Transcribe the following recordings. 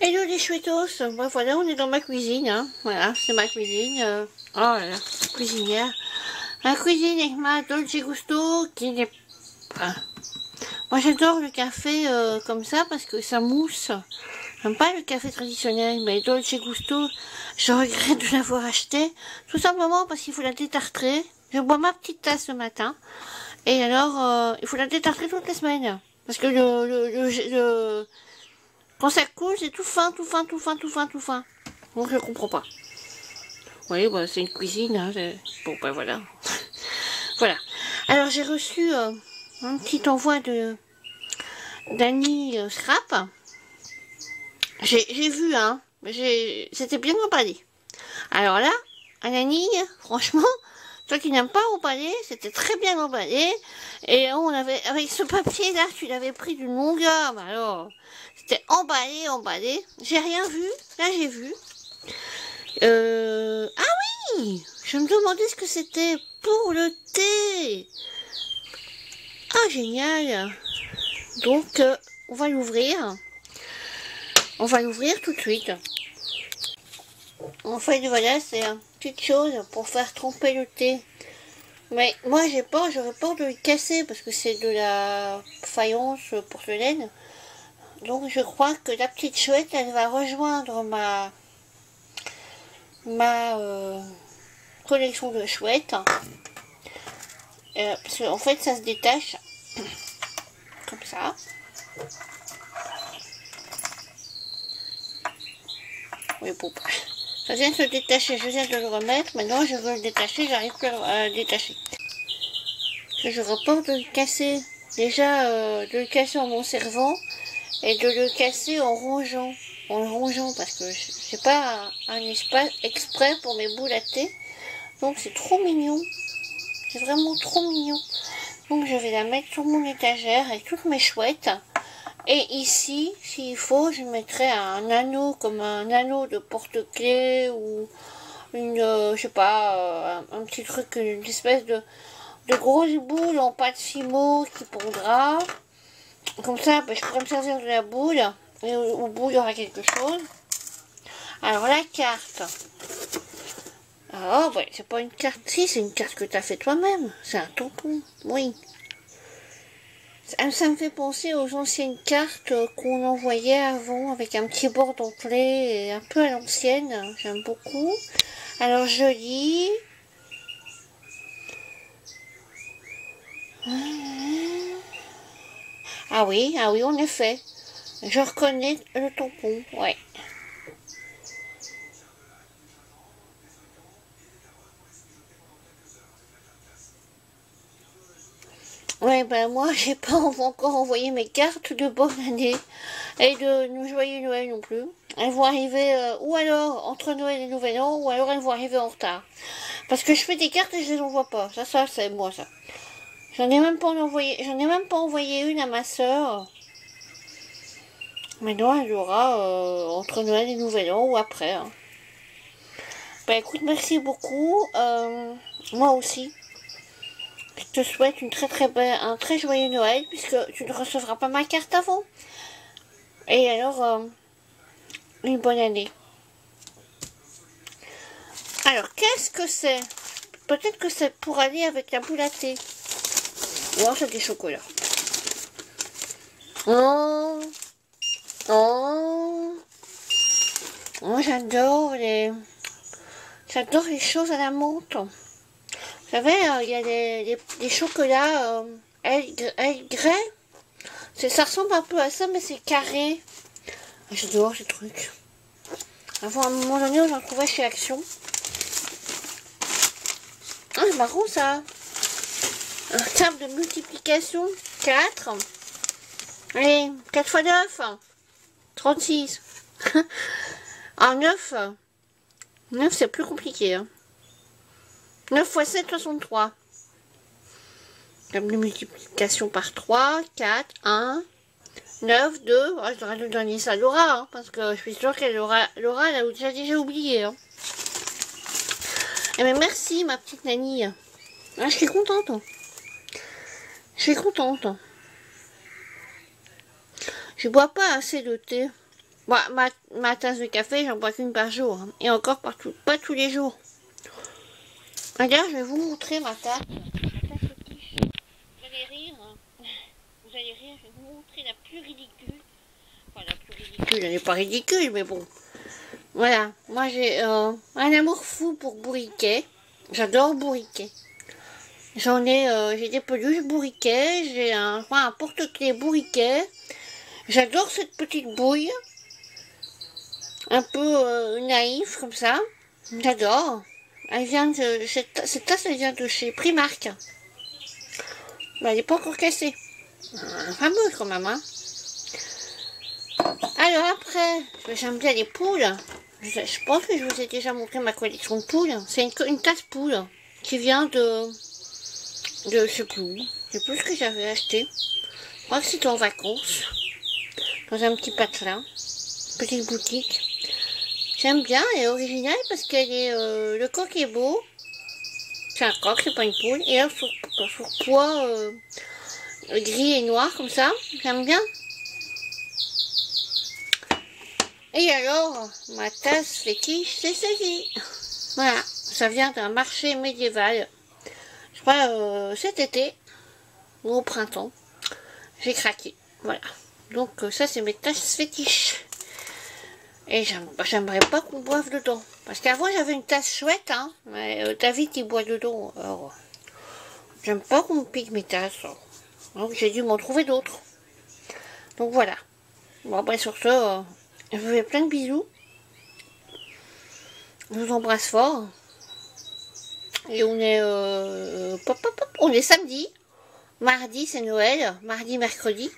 Hello les chouettos, bon, voilà, on est dans ma cuisine, hein. Voilà, c'est ma cuisine. Oh là là, cuisinière. La cuisine avec ma Dolce Gusto qui n'est pas... Moi j'adore le café comme ça parce que ça mousse. J'aime pas le café traditionnel, mais Dolce Gusto, je regrette de l'avoir acheté. Tout simplement parce qu'il faut la détartrer. Je bois ma petite tasse le matin. Et alors, il faut la détartrer toutes les semaines. Parce que quand ça coule, c'est tout fin, tout fin, tout fin, tout fin, tout fin. Donc je comprends pas. Oui, bah, c'est une cuisine. Hein, bon, ben voilà. Voilà. Alors j'ai reçu un petit envoi de d'Annie Scrap. J'ai vu, hein. C'était bien emballé. Alors là, Annie, franchement, toi qui n'aimes pas emballer, c'était très bien emballé. Et on avait, avec ce papier-là, tu l'avais pris d'une longueur. Mais alors, c'était emballé, emballé. J'ai rien vu. Là, j'ai vu. Ah oui, je me demandais ce que c'était pour le thé. Ah, génial. Donc, on va l'ouvrir. On va l'ouvrir tout de suite. En fait, voilà, c'est une petite chose pour faire tremper le thé. Mais moi, j'aurais peur de le casser parce que c'est de la faïence porcelaine. Donc, je crois que la petite chouette, elle va rejoindre ma collection de chouettes. Parce qu'en fait, ça se détache comme ça. Oui, bon, ça vient de se détacher, je viens de le remettre. Maintenant, je veux le détacher, j'arrive plus à le détacher. J'aurais peur de le casser. Déjà, de le casser en m'en servant et de le casser en rongeant. En le rongeant, parce que j'ai pas un espace exprès pour mes boules à thé. Donc, c'est trop mignon. C'est vraiment trop mignon. Donc, je vais la mettre sur mon étagère avec toutes mes chouettes. Et ici, s'il faut, je mettrai un anneau, comme un anneau de porte-clés ou une, je sais pas, un petit truc, une espèce de grosses boules en pâte fimo qui pondra. Comme ça, ben, je pourrais me servir de la boule. Et au bout, il y aura quelque chose. Alors, la carte. Ah, ouais, c'est pas une carte. Si, c'est une carte que tu as fait toi-même. C'est un tampon. Oui. Ça me fait penser aux anciennes cartes qu'on envoyait avant avec un petit bord d'entrée, un peu à l'ancienne. J'aime beaucoup. Alors je lis. Ah oui, en effet. Je reconnais le tampon, ouais. Ouais, ben moi, j'ai pas encore envoyé mes cartes de bonne année et de joyeux Noël non plus. Elles vont arriver, ou alors entre Noël et Nouvel An, ou alors elles vont arriver en retard. Parce que je fais des cartes et je les envoie pas. Ça, c'est moi, ça. J'en ai même pas envoyé une à ma sœur. Maintenant, elle aura entre Noël et Nouvel An ou après. Hein. Bah écoute, merci beaucoup. Moi aussi. Je te souhaite un très joyeux Noël puisque tu ne recevras pas ma carte avant. Et alors, une bonne année. Alors, qu'est-ce que c'est? Peut-être que c'est pour aller avec la boule à thé. Ou alors c'est des chocolats. Oh, oh, oh, j'adore les choses à la menthe. Vous savez, il y a des chocolats Earl Grey. Ça ressemble un peu à ça, mais c'est carré. J'adore ces trucs. Avant, à un moment donné, on en trouvait chez Action. Ah, c'est marrant ça. Un table de multiplication. 4. Allez, 4 fois 9. 36. Ah, 9. 9, c'est plus compliqué. Hein. 9 fois 7, 63. Table de multiplication par 3. 4, 1. 9, 2. Oh, je devrais lui donner ça à Laura. Hein, parce que je suis sûre qu'elle aura. Laura, elle a déjà oublié. Hein. Eh bien, merci, ma petite Nani. Ah, je suis contente. Je suis contente. Je bois pas assez de thé. Ma tasse de café, j'en bois qu'une par jour. Hein. Et encore pas tous les jours. D'ailleurs, je vais vous montrer ma tasse. Ma tasse fétiche. Vous allez rire. Hein. Vous allez rire, je vais vous montrer la plus ridicule. Enfin, la plus ridicule, elle n'est pas ridicule, mais bon. Voilà, moi j'ai un amour fou pour Bourriquet. J'adore Bourriquet. J'ai des peluches Bourriquet, j'ai un porte-clés Bourriquet. J'adore cette petite bouille. Un peu naïve comme ça. J'adore. Cette tasse, elle vient de chez Primark. Ben, elle n'est pas encore cassée. Fameux quand même, hein. Alors après, j'aime bien les poules. Je pense que je vous ai déjà montré ma collection de poules. C'est une tasse poule qui vient je sais plus où. Je sais plus ce que j'avais acheté. Je crois que c'était en vacances. Dans un petit patelin. Petite boutique. J'aime bien, elle est originale parce qu'elle est, le coq est beau. C'est un coq, c'est pas une poule. Et là, sur poids gris et noir comme ça. J'aime bien. Et alors, ma tasse fétiche, c'est celle-ci. Voilà, ça vient d'un marché médiéval. Je crois cet été, ou au printemps, j'ai craqué. Voilà. Donc ça, c'est mes tasses fétiches. Et j'aimerais pas qu'on boive dedans. Parce qu'avant, j'avais une tasse chouette, hein. Mais David, il boit dedans. Alors, j'aime pas qu'on me pique mes tasses. Donc j'ai dû m'en trouver d'autres. Donc voilà. Bon, après, sur ce... je vous fais plein de bisous. Je vous embrasse fort. Et on est on est samedi. Mardi, c'est Noël. Mardi, mercredi.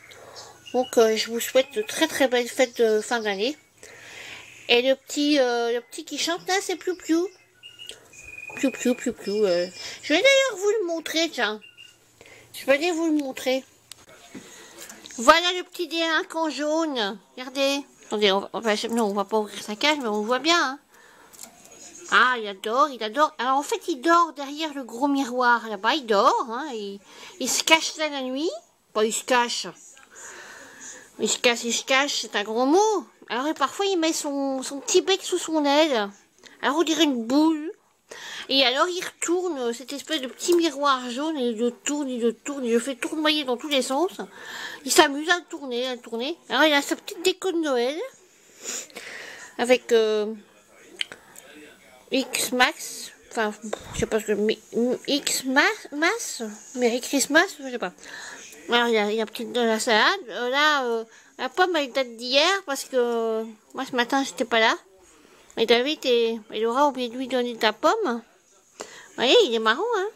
Donc je vous souhaite de très très belles fêtes de fin d'année. Et le petit qui chante là, c'est Piou Piou. Piou Piou, Piou Piou. Je vais d'ailleurs vous le montrer, tiens. Je vais aller vous le montrer. Voilà le petit délinquant jaune. Regardez. Attendez, non, on va pas ouvrir sa cage, mais on le voit bien. Hein. Ah, il adore, il adore. Alors en fait, il dort derrière le gros miroir là-bas. Il dort, hein, il se cache là la nuit. Bon, il se cache. Il se cache, c'est un gros mot. Alors parfois, il met son petit bec sous son aile. Alors on dirait une boule. Et alors, il retourne cette espèce de petit miroir jaune, et il le tourne, il le fait tournoyer dans tous les sens. Il s'amuse à le tourner, Alors, il a sa petite déco de Noël, avec X-Max, enfin, je sais pas ce que... X-Max, Merry Christmas, je sais pas. Alors, il y a une petite de la salade. La pomme, elle date d'hier, parce que moi, ce matin, j'étais pas là. Et David, il aura oublié de lui donner de la pomme. Vous voyez, il est marrant, hein.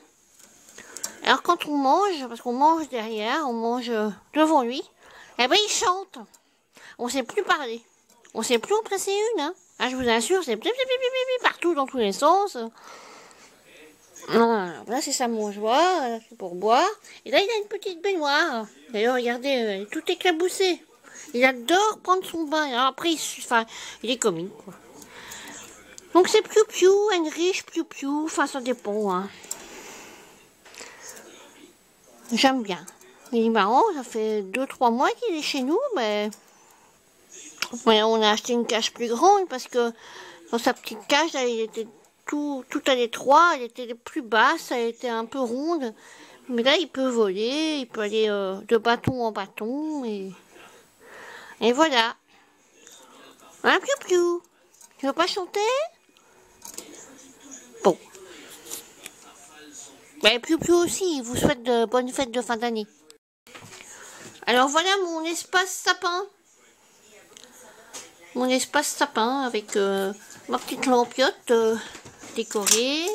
Alors quand on mange, parce qu'on mange derrière, on mange devant lui, eh ben il chante. On sait plus parler. On sait plus en presser une, hein. Ah, je vous assure, c'est partout dans tous les sens. Voilà, là c'est sa mangeoire, c'est pour boire. Et là il a une petite baignoire. D'ailleurs, regardez, elle est tout éclaboussée. Il adore prendre son bain. Alors après, il est comique, quoi. Donc c'est Piou Piou, Heinrich, Piou Piou, enfin ça dépend, hein. J'aime bien. Il est marrant, ça fait 2-3 mois qu'il est chez nous, mais ouais, on a acheté une cage plus grande parce que dans sa petite cage, là, il était tout à l'étroit, elle était plus basse, elle était un peu ronde. Mais là, il peut voler, il peut aller de bâton en bâton, et voilà. Hein, Piou Piou? Tu veux pas chanter? Bon. Mais Piou Piou aussi, il vous souhaite de bonnes fêtes de fin d'année. Alors voilà mon espace sapin. Mon espace sapin avec ma petite lampiote décorée.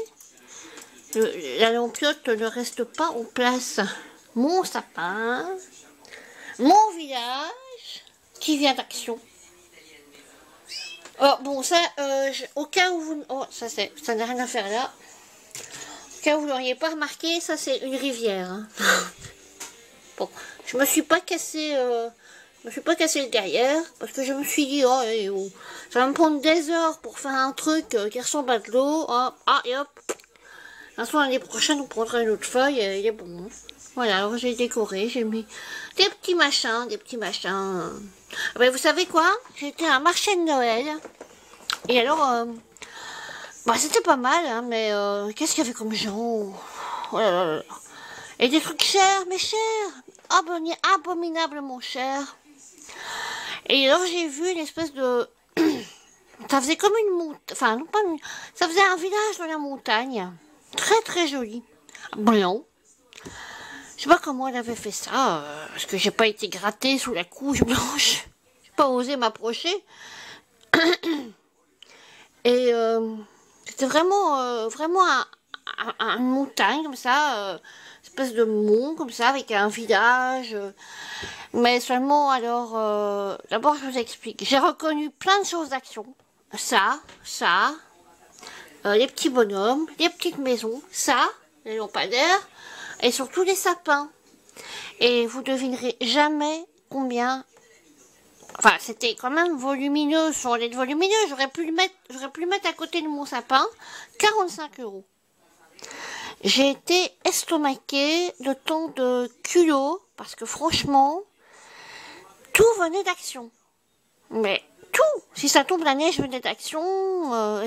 La lampiote ne reste pas en place. Mon sapin. Mon village qui vient d'action. Oh, bon, ça, au cas où vous... Oh, ça n'a rien à faire là. Au cas où vous l'auriez pas remarqué, ça c'est une rivière. Hein. Bon, je me suis pas cassé le derrière, parce que je me suis dit, oh, ça va me prendre des heures pour faire un truc qui ressemble à de l'eau. Oh, et hop. De toute façon, l'année prochaine, on prendra une autre feuille, il est bon. Voilà, alors j'ai décoré, j'ai mis des petits machins, Ben, vous savez quoi? J'étais à un marché de Noël. Et alors, bah, c'était pas mal, hein, mais qu'est-ce qu'il y avait comme gens? Oh là là là là. Et des trucs chers, mais chers. Abominablement chers. Et alors, j'ai vu une espèce de... Ça faisait comme une montagne. Enfin, non pas une... Ça faisait un village dans la montagne. Très très joli. Blanc. Je sais pas comment elle avait fait ça, parce que j'ai pas été grattée sous la couche blanche. J'ai pas osé m'approcher. Et c'était vraiment une montagne comme ça, espèce de mont comme ça, avec un village. Mais seulement, alors, d'abord je vous explique. J'ai reconnu plein de choses d'action. Ça, les petits bonhommes, les petites maisons, ça, les lampadaires, et surtout les sapins. Et vous devinerez jamais combien... Enfin, c'était quand même volumineux, sur les volumineux, j'aurais pu le mettre à côté de mon sapin, 45 €. J'ai été estomaquée de tant de culot, parce que franchement, tout venait d'Action. Mais tout! Si ça tombe la neige venait d'Action,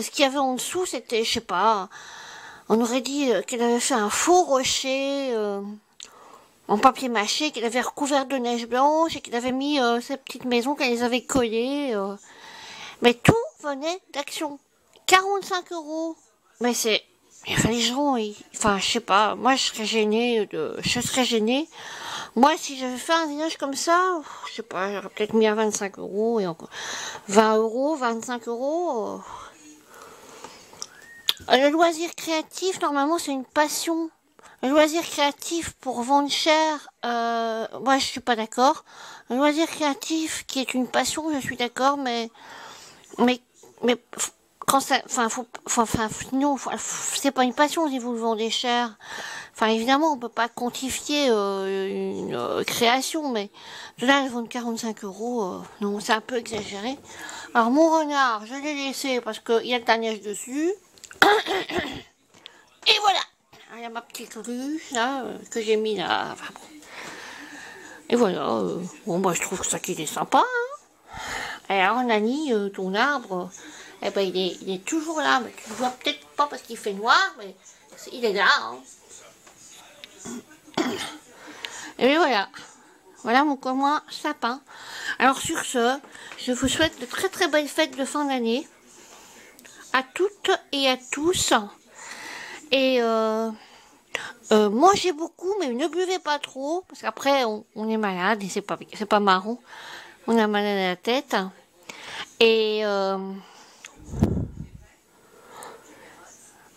ce qu'il y avait en dessous, c'était, je sais pas, on aurait dit qu'elle avait fait un faux rocher... en papier mâché, qu'elle avait recouvert de neige blanche et qu'elle avait mis ces petites maisons qu'elle les avait collées. Mais tout venait d'Action. 45 €. Mais c'est... Enfin, les gens, enfin, je sais pas, moi je serais gênée. Moi, si j'avais fait un village comme ça, je sais pas, j'aurais peut-être mis à 25 € et encore 20 €, 25 €. Le loisir créatif, normalement, c'est une passion. Le loisir créatif pour vendre cher, moi je suis pas d'accord. Le loisir créatif qui est une passion, je suis d'accord, mais quand ça, non, c'est pas une passion si vous le vendez cher. Enfin, évidemment, on peut pas quantifier une création, mais de là, ils vendent 45 €, non, c'est un peu exagéré. Alors, mon renard, je l'ai laissé parce qu'il y a de la neige dessus. Et voilà! Il y a ma petite ruche, là, que j'ai mis là. Enfin, bon. Et voilà, bon, moi, je trouve que ça qu'il est sympa, hein. Et alors, Nani, ton arbre, eh ben, il est toujours là, mais tu le vois peut-être pas parce qu'il fait noir, mais il est là, hein. Et voilà. Voilà mon commun sapin. Alors, sur ce, je vous souhaite de très très belles fêtes de fin d'année. À toutes et à tous. Et mangez beaucoup, mais ne buvez pas trop, parce qu'après on est malade et c'est pas marrant. On a mal à la tête. Et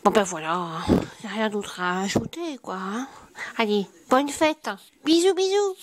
bon ben voilà, il n'y a rien d'autre à ajouter quoi. Hein. Allez, bonne fête. Bisous bisous.